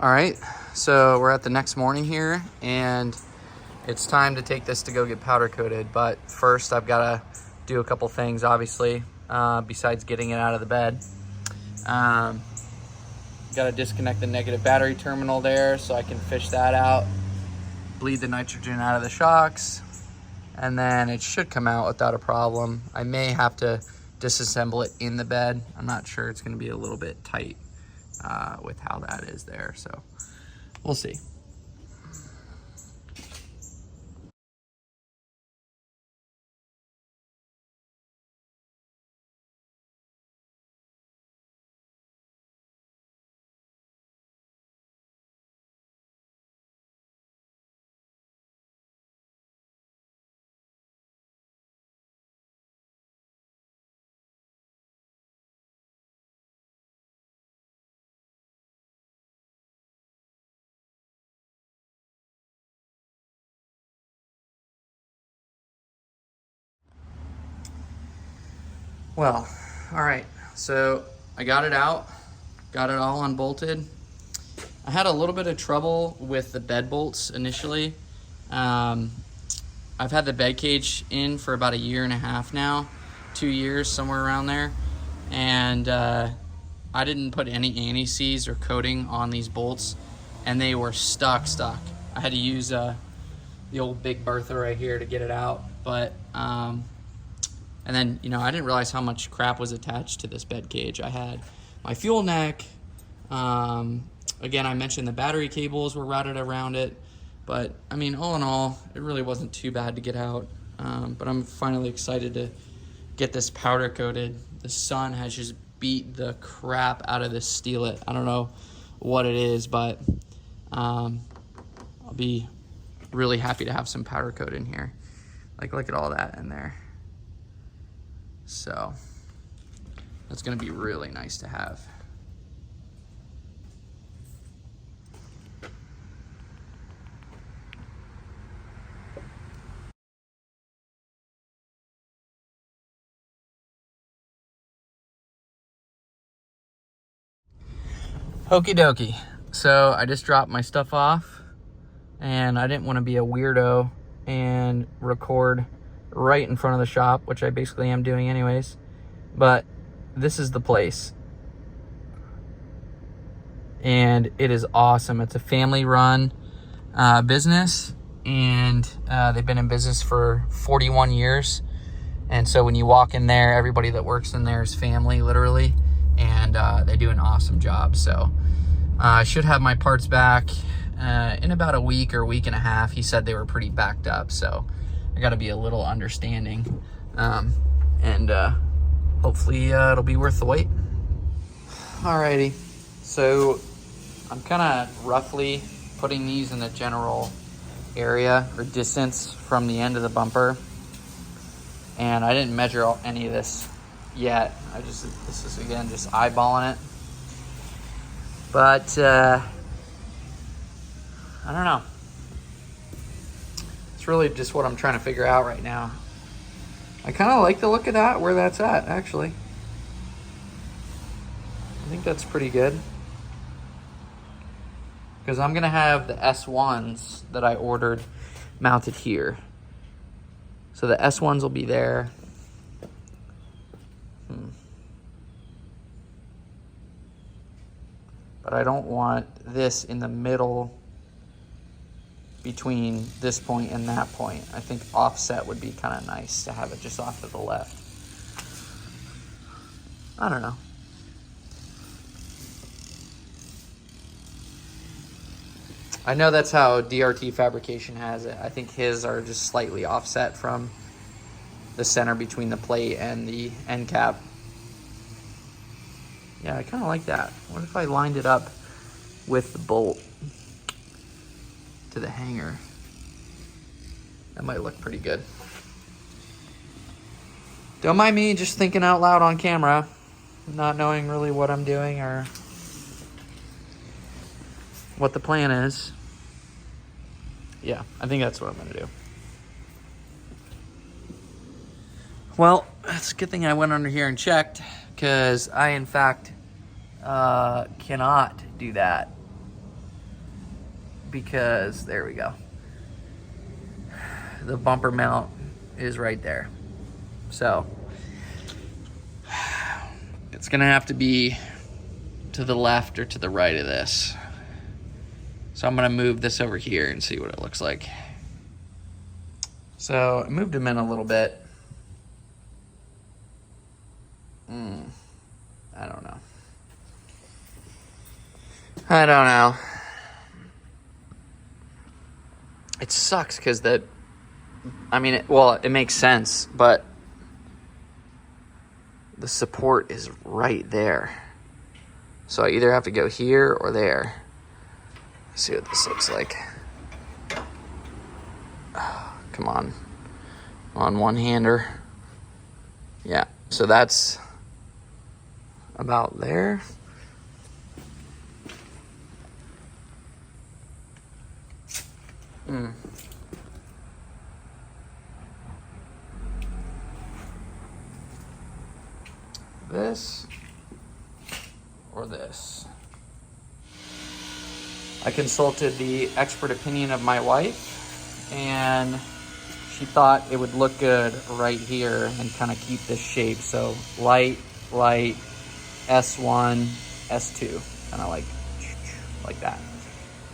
All right, so we're at the next morning here, and it's time to take this to go get powder coated. But first, I've got to do a couple things, obviously, besides getting it out of the bed. Got to disconnect the negative battery terminal there so I can fish that out, bleed the nitrogen out of the shocks, and then it should come out without a problem. I may have to disassemble it in the bed. I'm not sure. It's going to be a little bit tight with how that is there, so we'll see. Well, all right, so I got it out, got it all unbolted. I had a little bit of trouble with the bed bolts initially. I've had the bed cage in for about 1.5 years now, 2 years, somewhere around there. And I didn't put any anti-seize or coating on these bolts, and they were stuck. I had to use the old Big Bertha right here to get it out. But and then, I didn't realize how much crap was attached to this bed cage. I had my fuel neck. Again, I mentioned the battery cables were routed around it. But, I mean, all in all, it really wasn't too bad to get out. But I'm finally excited to get this powder coated. The sun has just beat the crap out of this steelet. I don't know what it is, but I'll be really happy to have some powder coat in here. Like, look at all that in there. So that's going to be really nice to have. Okie dokie. So I just dropped my stuff off, and I didn't want to be a weirdo and record right in front of the shop, which I basically am doing anyways. But this is the place, and it is awesome. It's a family-run business, and they've been in business for 41 years. And so when you walk in there, everybody that works in there is family, literally, and they do an awesome job. So I should have my parts back in about a week or week and a half. He said they were pretty backed up, so I got to be a little understanding, and hopefully it'll be worth the wait. Alrighty, so I'm kind of roughly putting these in the general area or distance from the end of the bumper, and I didn't measure any of this yet. This is again just eyeballing it, but I don't know. It's really just what I'm trying to figure out right now. I kind of like the look of that, where that's at, actually. I think that's pretty good. Because I'm going to have the S1s that I ordered mounted here. So the S1s will be there. But I don't want this in the middle between this point and that point. I think offset would be kind of nice to have it just off to the left. I don't know. I know that's how DRT Fabrication has it. I think his are just slightly offset from the center between the plate and the end cap. Yeah, I kind of like that. What if I lined it up with the bolt to the hanger? That might look pretty good. Don't mind me just thinking out loud on camera, not knowing really what I'm doing or what the plan is. Yeah, I think that's what I'm gonna do. Well, it's a good thing I went under here and checked, because I, in fact, cannot do that. because there we go. The bumper mount is right there. So it's gonna have to be to the left or to the right of this. So I'm gonna move this over here and see what it looks like. So I moved them in a little bit. I don't know. I don't know. It sucks because it makes sense, but the support is right there. So I either have to go here or there. Let's see what this looks like. Oh, come on. On one-hander. Yeah, so that's about there. This or this. I consulted the expert opinion of my wife, and she thought it would look good right here and kind of keep this shape. So light, S1, S2, kind of like that.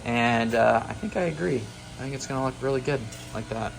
And I think I agree. I think it's gonna look really good like that.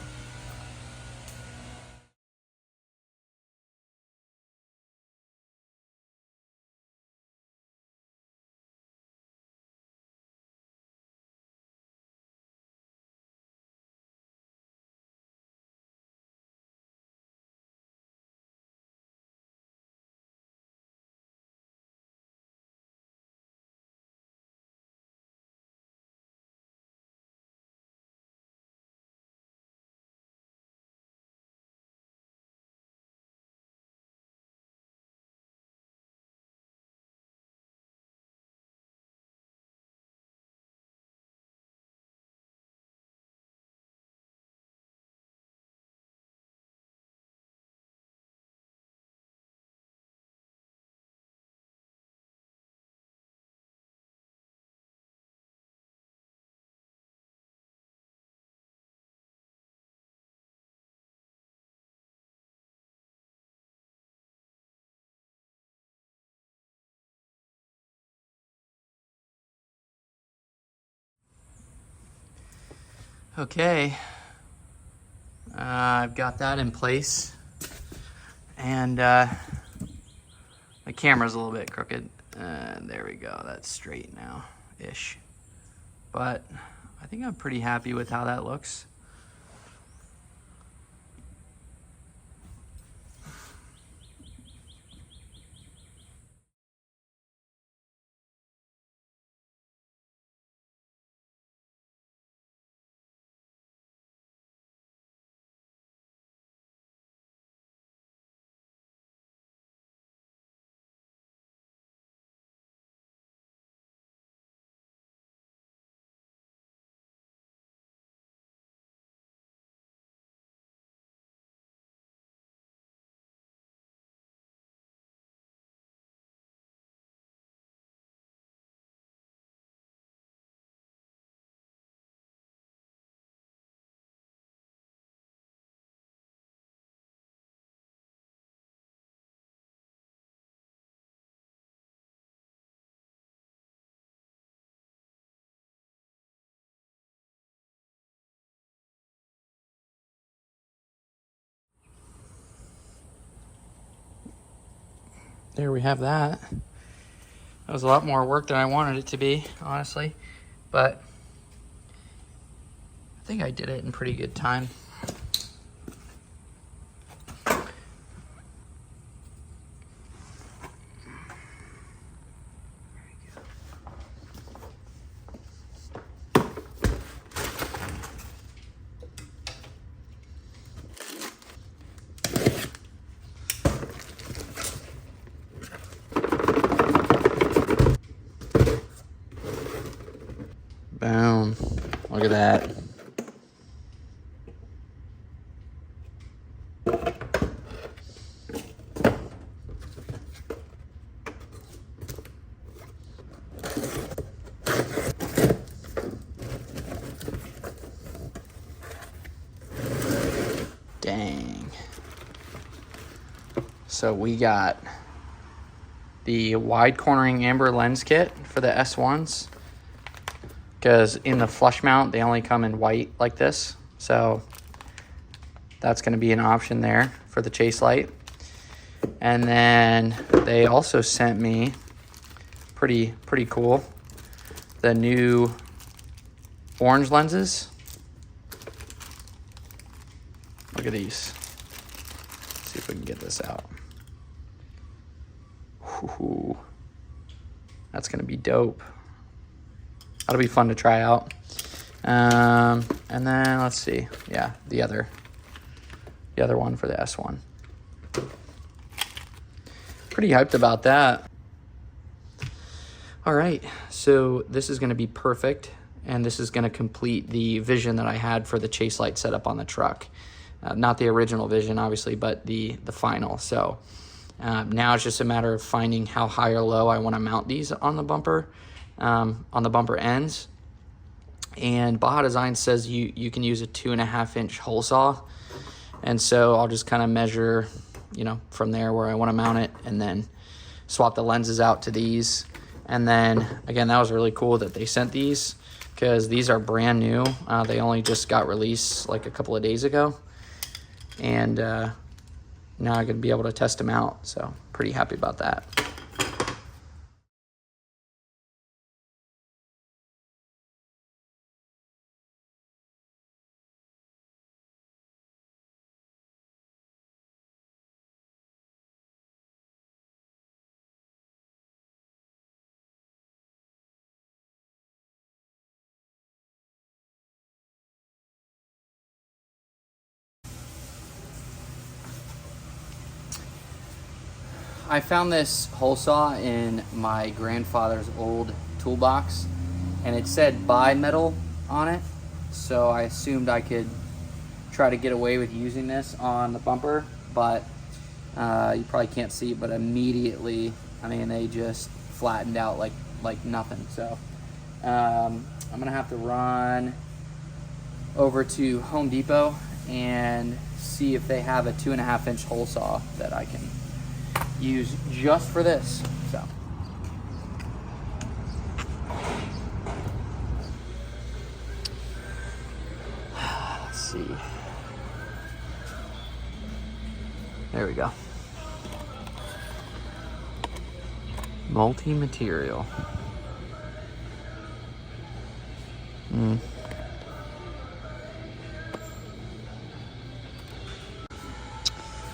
Okay, I've got that in place, and the camera's a little bit crooked. There we go, that's straight now-ish. But I think I'm pretty happy with how that looks. There we have that. That was a lot more work than I wanted it to be, honestly, but I think I did it in pretty good time. Boom. Look at that. Dang. So we got the wide cornering amber lens kit for the S1s, because in the flush mount, they only come in white like this. So that's going to be an option there for the chase light. And then they also sent me, pretty cool, the new orange lenses. Look at these. Let's see if we can get this out. Ooh, that's gonna be dope. That'll be fun to try out. And then let's see. Yeah, the other one for the S1. Pretty hyped about that. All right, so this is gonna be perfect, and this is gonna complete the vision that I had for the chase light setup on the truck. Not the original vision, obviously, but the final. So now it's just a matter of finding how high or low I want to mount these on the bumper ends. And Baja Design says you can use a 2.5-inch hole saw. And so I'll just kind of measure, from there where I want to mount it, and then swap the lenses out to these. And then, again, that was really cool that they sent these, because these are brand new. They only just got released like a couple of days ago. And now I'm going to be able to test them out. So pretty happy about that. I found this hole saw in my grandfather's old toolbox, and it said bimetal on it, so I assumed I could try to get away with using this on the bumper, but you probably can't see, but immediately, they just flattened out like nothing. So I'm gonna have to run over to Home Depot and see if they have a 2.5-inch hole saw that I can use just for this. So let's see. There we go. Multi-material.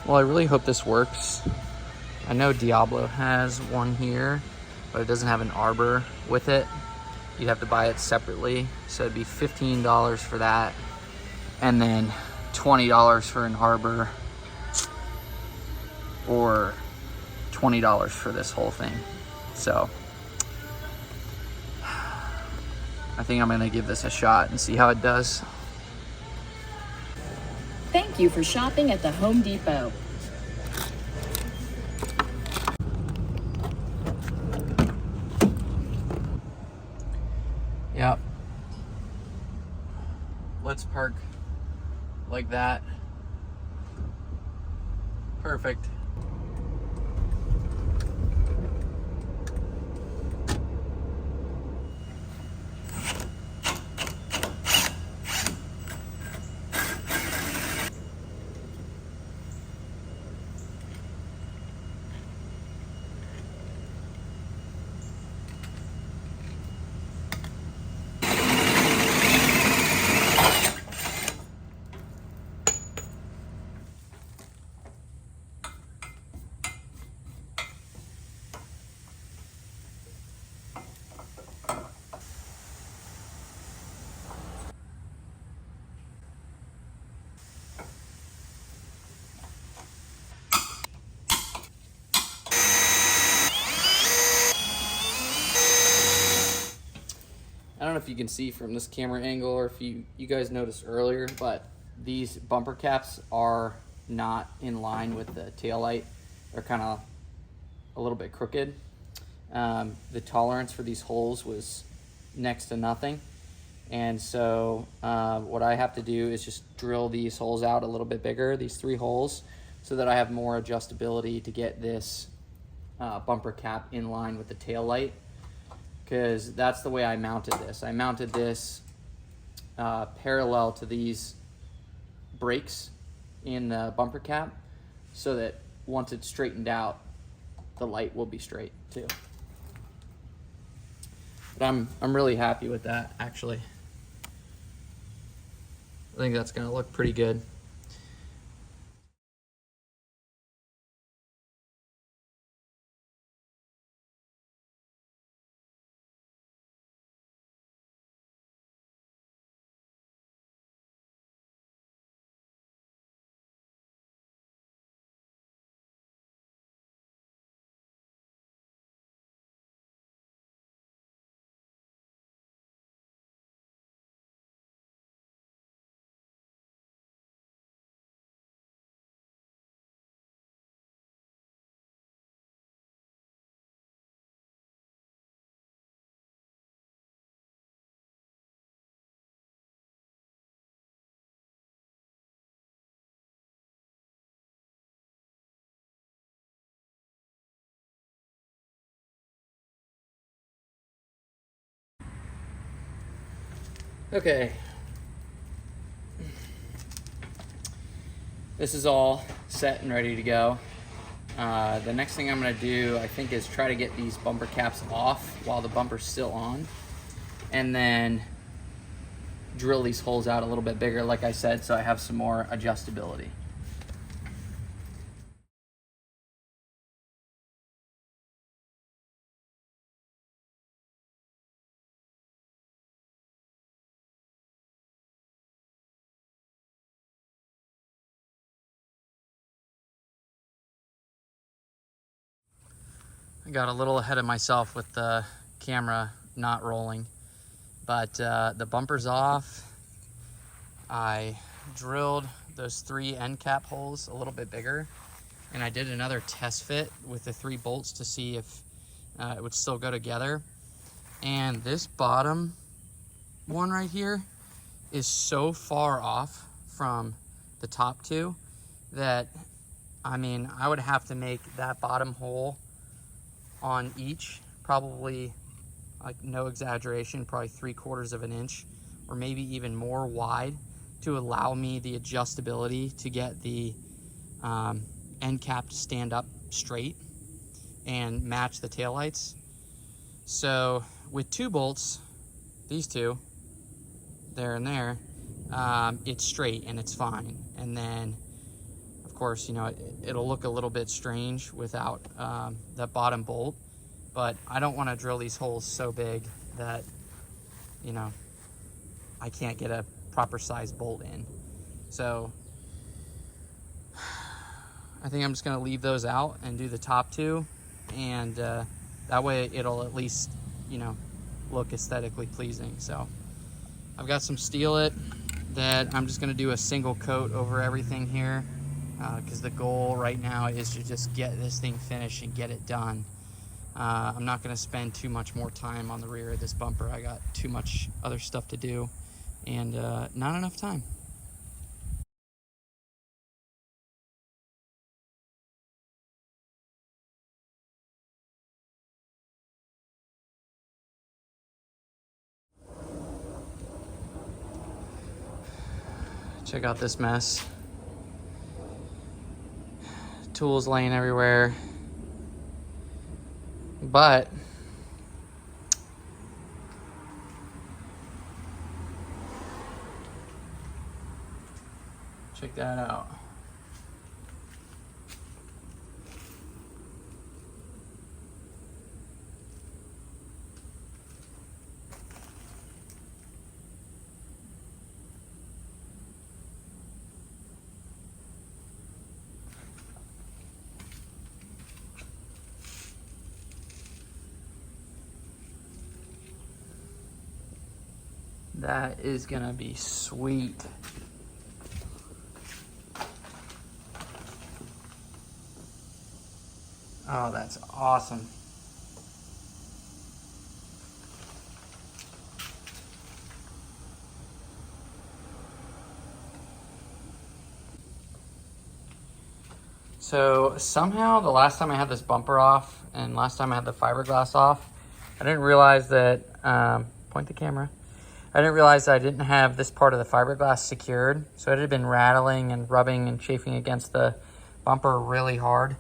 Well, I really hope this works. I know Diablo has one here, but it doesn't have an arbor with it. You'd have to buy it separately. So it'd be $15 for that, and then $20 for an arbor, or $20 for this whole thing. So I think I'm gonna give this a shot and see how it does. Thank you for shopping at the Home Depot. Yep. Let's park like that. Perfect. I don't know if you can see from this camera angle, or if you guys noticed earlier, but these bumper caps are not in line with the tail light. They're kind of a little bit crooked. The tolerance for these holes was next to nothing, And so what I have to do is just drill these holes out a little bit bigger, these 3 holes, so that I have more adjustability to get this bumper cap in line with the tail light, because that's the way I mounted this. I mounted this parallel to these brakes in the bumper cap, so that once it's straightened out, the light will be straight too. But I'm really happy with that, actually. I think that's gonna look pretty good. Okay. This is all set and ready to go. The next thing I'm gonna do, I think, is try to get these bumper caps off while the bumper's still on, and then drill these holes out a little bit bigger, like I said, so I have some more adjustability. I got a little ahead of myself with the camera not rolling, but the bumper's off. I drilled those 3 end cap holes a little bit bigger, and I did another test fit with the 3 bolts to see if it would still go together. And this bottom one right here is so far off from the top 2 that, I mean, I would have to make that bottom hole on each probably, like, no exaggeration, probably 3/4 of an inch or maybe even more wide to allow me the adjustability to get the end cap to stand up straight and match the taillights. So with 2 bolts, these 2, there and there, it's straight and it's fine. And then, of course, you know, it'll look a little bit strange without that bottom bolt, but I don't want to drill these holes so big that, you know, I can't get a proper size bolt in. So I think I'm just gonna leave those out and do the top 2, and that way it'll at least, you know, look aesthetically pleasing. So I've got some Steel-It that I'm just gonna do a single coat over everything here, because the goal right now is to just get this thing finished and get it done. I'm not gonna spend too much more time on the rear of this bumper. I got too much other stuff to do and not enough time. Check out this mess. Tools laying everywhere. But check that out. That is gonna be sweet. Oh, that's awesome. So somehow the last time I had this bumper off and last time I had the fiberglass off, I didn't realize that, point the camera. I didn't realize that I didn't have this part of the fiberglass secured. So it had been rattling and rubbing and chafing against the bumper really hard.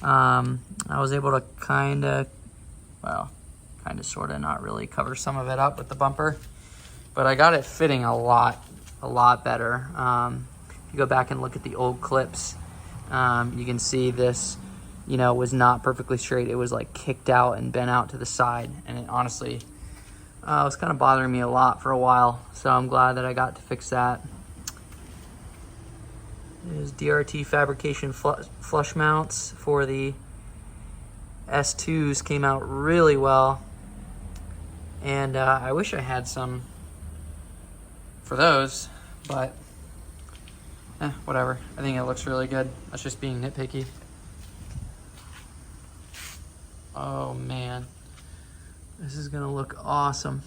I was able to kind of sort of not really cover some of it up with the bumper, but I got it fitting a lot better. If you go back and look at the old clips, you can see this, was not perfectly straight. It was like kicked out and bent out to the side, and it honestly was kind of bothering me a lot for a while. So I'm glad that I got to fix that. There's DRT fabrication flush mounts for the S2s, came out really well, and I wish I had some for those, but whatever. I think it looks really good. That's just being nitpicky. Oh man, this is gonna look awesome.